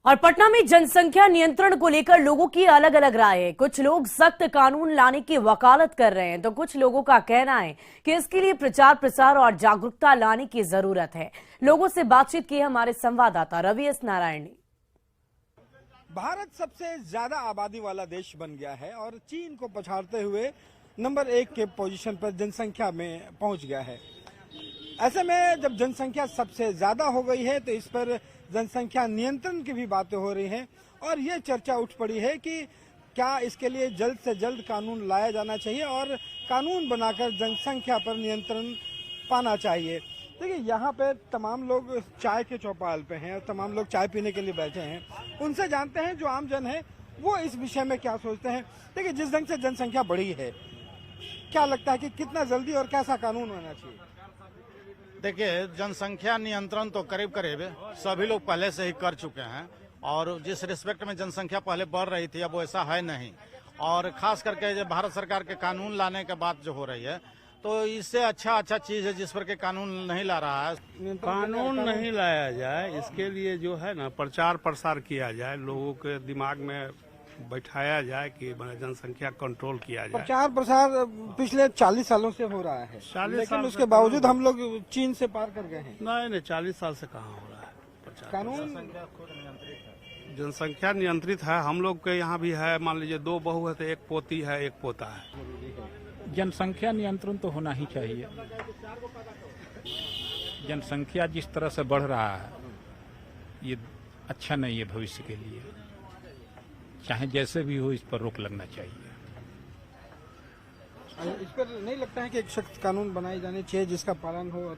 और पटना में जनसंख्या नियंत्रण को लेकर लोगों की अलग अलग राय है। कुछ लोग सख्त कानून लाने की वकालत कर रहे हैं, तो कुछ लोगों का कहना है कि इसके लिए प्रचार प्रसार और जागरूकता लाने की जरूरत है। लोगों से बातचीत की हमारे संवाददाता रवि एस नारायण ने। भारत सबसे ज्यादा आबादी वाला देश बन गया है और चीन को पछाड़ते हुए नंबर 1 के पोजीशन पर जनसंख्या में पहुंच गया है। ऐसे में जब जनसंख्या सबसे ज्यादा हो गई है तो इस पर जनसंख्या नियंत्रण की भी बातें हो रही हैं और ये चर्चा उठ पड़ी है कि क्या इसके लिए जल्द से जल्द कानून लाया जाना चाहिए और कानून बनाकर जनसंख्या पर नियंत्रण पाना चाहिए। देखिए, यहाँ पे तमाम लोग चाय के चौपाल पे हैं और तमाम लोग चाय पीने के लिए बैठे हैं। उनसे जानते हैं जो आम जन है वो इस विषय में क्या सोचते हैं। देखिए, जिस ढंग से जनसंख्या बढ़ी है, क्या लगता है कि कितना जल्दी और कैसा कानून होना चाहिए? देखिए, जनसंख्या नियंत्रण तो करीब करीब सभी लोग पहले से ही कर चुके हैं और जिस रिस्पेक्ट में जनसंख्या पहले बढ़ रही थी अब वैसा है नहीं। और खास करके जब भारत सरकार के कानून लाने के बात जो हो रही है तो इससे अच्छा चीज है जिस पर के कानून नहीं ला रहा है। कानून नहीं लाया जाए, इसके लिए जो है ना प्रचार प्रसार किया जाए, लोगों के दिमाग में बैठाया जाए कि जनसंख्या कंट्रोल किया जाए। प्रचार प्रसार पिछले 40 सालों से हो रहा है, 40 लेकिन साल उसके बावजूद हम लोग चीन से पार कर गए हैं। नहीं, 40 साल से कहाँ हो रहा है प्रचार। कानून जनसंख्या नियंत्रित है, हम लोग के यहाँ भी है। मान लीजिए 2 बहू है तो 1 पोती है 1 पोता है। जनसंख्या नियंत्रण तो होना ही चाहिए। जनसंख्या जिस तरह से बढ़ रहा है ये अच्छा नहीं है भविष्य के लिए। चाहे जैसे भी हो इस पर रोक लगना चाहिए। इस पर नहीं लगता है कि एक सख्त कानून बनाए जाने चाहिए जिसका पालन हो?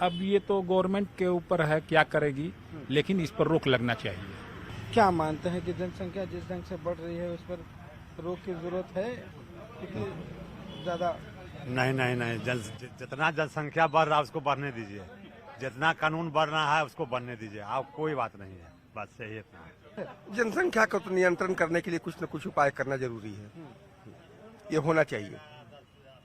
अब ये तो गवर्नमेंट के ऊपर है क्या करेगी, लेकिन इस पर रोक लगना चाहिए। क्या मानते हैं कि जनसंख्या जिस ढंग से बढ़ रही है उस पर रोक की जरूरत है? कितनी ज्यादा? नहीं, जितना जनसंख्या बढ़ रहा है उसको बढ़ने दीजिए, जितना कानून बढ़ रहा है उसको बढ़ने दीजिए। आप कोई बात नहीं है, बात सही है। जनसंख्या को तो नियंत्रण करने के लिए कुछ न कुछ उपाय करना जरूरी है, ये होना चाहिए।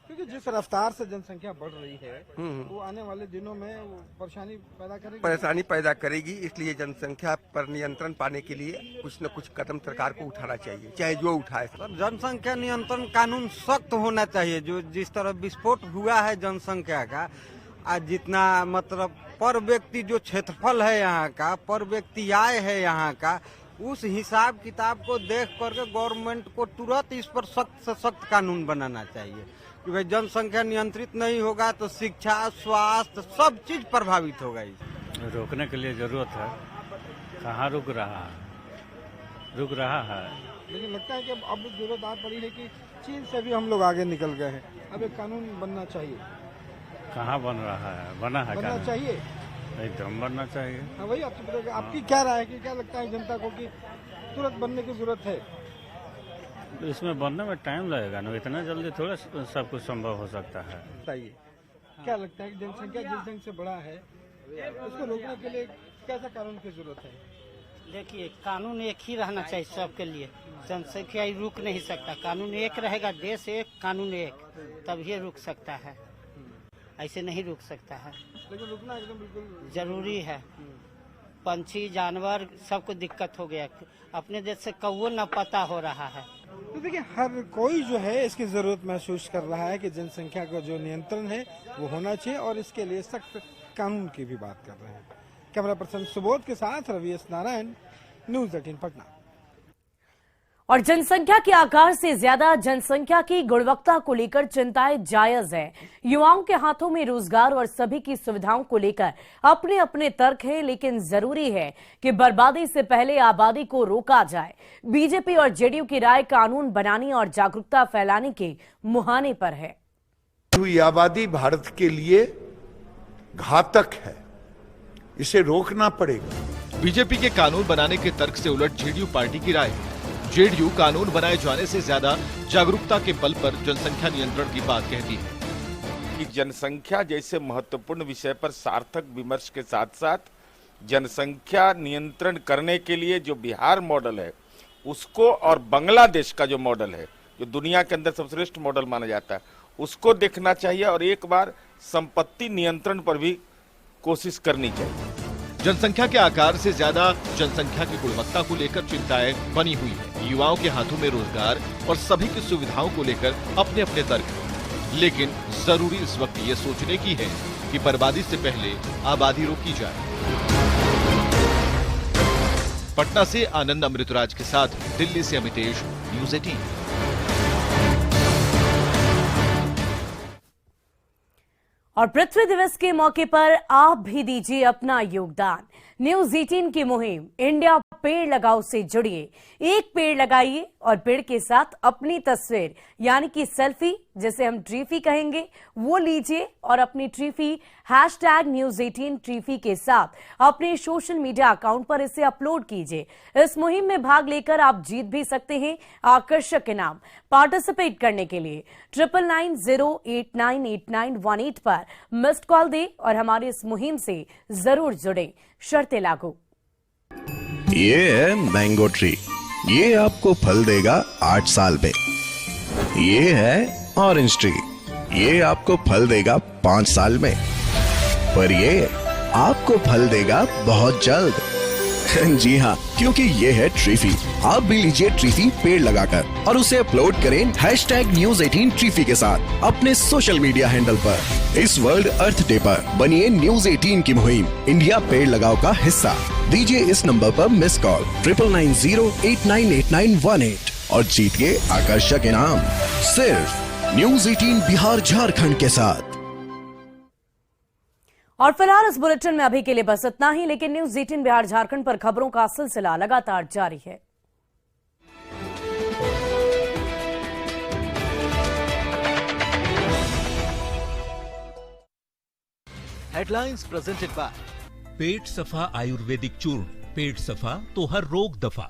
क्योंकि जिस रफ्तार से जनसंख्या बढ़ रही है वो आने वाले दिनों में वो परेशानी पैदा करेगी। इसलिए जनसंख्या पर नियंत्रण पाने के लिए कुछ न कुछ कदम सरकार को उठाना चाहिए, चाहे जो उठाए। जनसंख्या नियंत्रण कानून सख्त होना चाहिए। जो जिस तरह विस्फोट हुआ है जनसंख्या का, आज जितना मतलब पर व्यक्ति जो क्षेत्रफल है यहाँ का, पर व्यक्ति आय है यहाँ का, उस हिसाब किताब को देख करके गवर्नमेंट को तुरंत इस पर सख्त से सख्त कानून बनाना चाहिए कि भाई जनसंख्या नियंत्रित नहीं होगा तो शिक्षा, स्वास्थ्य सब चीज प्रभावित होगा। रोकने के लिए जरूरत है। कहाँ रुक रहा है। लेकिन लगता है कि अब जरूरत आ पड़ी है कि चीन से भी हम लोग आगे निकल गए हैं, अब एक कानून बनना चाहिए। कहाँ बन रहा है? बनना चाहिए, एकदम बनना चाहिए। हाँ, वही आपकी क्या राय है कि क्या लगता है जनता को कि तुरंत बनने की जरूरत है? इसमें बनने में टाइम लगेगा ना, इतना जल्दी थोड़ा सब कुछ संभव हो सकता है। बताइए, क्या लगता है कि जनसंख्या जिस ढंग से बढ़ा है उसको रोकने के लिए कैसा कानून की जरूरत है? देखिए, कानून एक ही रहना चाहिए सबके लिए। जनसंख्या रुक नहीं सकता। कानून एक रहेगा, देश एक, कानून एक, तब ये रुक सकता है। ऐसे नहीं रुक सकता है, लेकिन रुकना एकदम बिल्कुल जरूरी है। पंछी जानवर सबको दिक्कत हो गया। अपने देश से कौओ न पता हो रहा है। तो देखिए, हर कोई जो है इसकी जरूरत महसूस कर रहा है कि जनसंख्या का जो नियंत्रण है वो होना चाहिए और इसके लिए सख्त कानून की भी बात कर रहे हैं। कैमरा पर्सन सुबोध के साथ रवि एस नारायण, न्यूज़ 18 पटना। और जनसंख्या के आकार से ज्यादा जनसंख्या की गुणवत्ता को लेकर चिंताएं जायज है। युवाओं के हाथों में रोजगार और सभी की सुविधाओं को लेकर अपने अपने तर्क हैं, लेकिन जरूरी है कि बर्बादी से पहले आबादी को रोका जाए। बीजेपी और जेडीयू की राय कानून बनाने और जागरूकता फैलाने के मुहाने पर है। हुई आबादी भारत के लिए घातक है, इसे रोकना पड़ेगा। बीजेपी के कानून बनाने के तर्क से उलट जेडीयू पार्टी की राय है। जेडीयू कानून बनाए जाने से ज्यादा जागरूकता के बल पर जनसंख्या नियंत्रण की बात कहती है कि जनसंख्या जैसे महत्वपूर्ण विषय पर सार्थक विमर्श के साथ साथ जनसंख्या नियंत्रण करने के लिए जो बिहार मॉडल है उसको और बांग्लादेश का जो मॉडल है, जो दुनिया के अंदर सर्वश्रेष्ठ मॉडल माना जाता है, उसको देखना चाहिए और एक बार संपत्ति नियंत्रण पर भी कोशिश करनी चाहिए। जनसंख्या के आकार से ज्यादा जनसंख्या की गुणवत्ता को लेकर चिंताएं बनी हुई है। युवाओं के हाथों में रोजगार और सभी की सुविधाओं को लेकर अपने अपने तर्क हैं। लेकिन जरूरी इस वक्त ये सोचने की है कि बर्बादी से पहले आबादी रोकी जाए। पटना से आनंद अमृतराज के साथ दिल्ली से अमितेश, न्यूज़ 18। और पृथ्वी दिवस के मौके पर आप भी दीजिए अपना योगदान। न्यूज़ 18 की मुहिम इंडिया पेड़ लगाओ से जुड़िए। एक पेड़ लगाइए और पेड़ के साथ अपनी तस्वीर यानी कि सेल्फी, जिसे हम ट्रीफी कहेंगे, वो लीजिए और अपनी ट्रीफी #News18 ट्रीफी के साथ अपने सोशल मीडिया अकाउंट पर इसे अपलोड कीजिए। इस मुहिम में भाग लेकर आप जीत भी सकते हैं आकर्षक इनाम। पार्टिसिपेट करने के लिए 9990898918 पर मिस्ड कॉल दे और हमारी इस मुहिम से जरूर जुड़े। शर्तें लागू। ये है मैंगो ट्री, ये आपको फल देगा 8 साल में। ये है ऑरेंज ट्री, ये आपको फल देगा 5 साल में। पर ये आपको फल देगा बहुत जल्द। जी हाँ, क्योंकि ये है ट्रीफी। आप भी लीजिए ट्रीफी पेड़ लगाकर और उसे अपलोड करें #News18 ट्रीफी के साथ अपने सोशल मीडिया हैंडल पर। इस वर्ल्ड अर्थ डे पर बनिए न्यूज़ 18 की मुहिम इंडिया पेड़ लगाओ का हिस्सा। दीजिए इस नंबर पर मिस कॉल 9990898918 और जीतिए आकर्षक इनाम सिर्फ न्यूज़ 18 बिहार झारखंड के साथ। और फिलहाल इस बुलेटिन में अभी के लिए बस इतना ही, लेकिन न्यूज़ 18 बिहार झारखंड पर खबरों का सिलसिला लगातार जारी है। हेडलाइंस प्रेजेंटेड बाय पेट सफा आयुर्वेदिक चूर्ण, पेट सफा तो हर रोग दफा।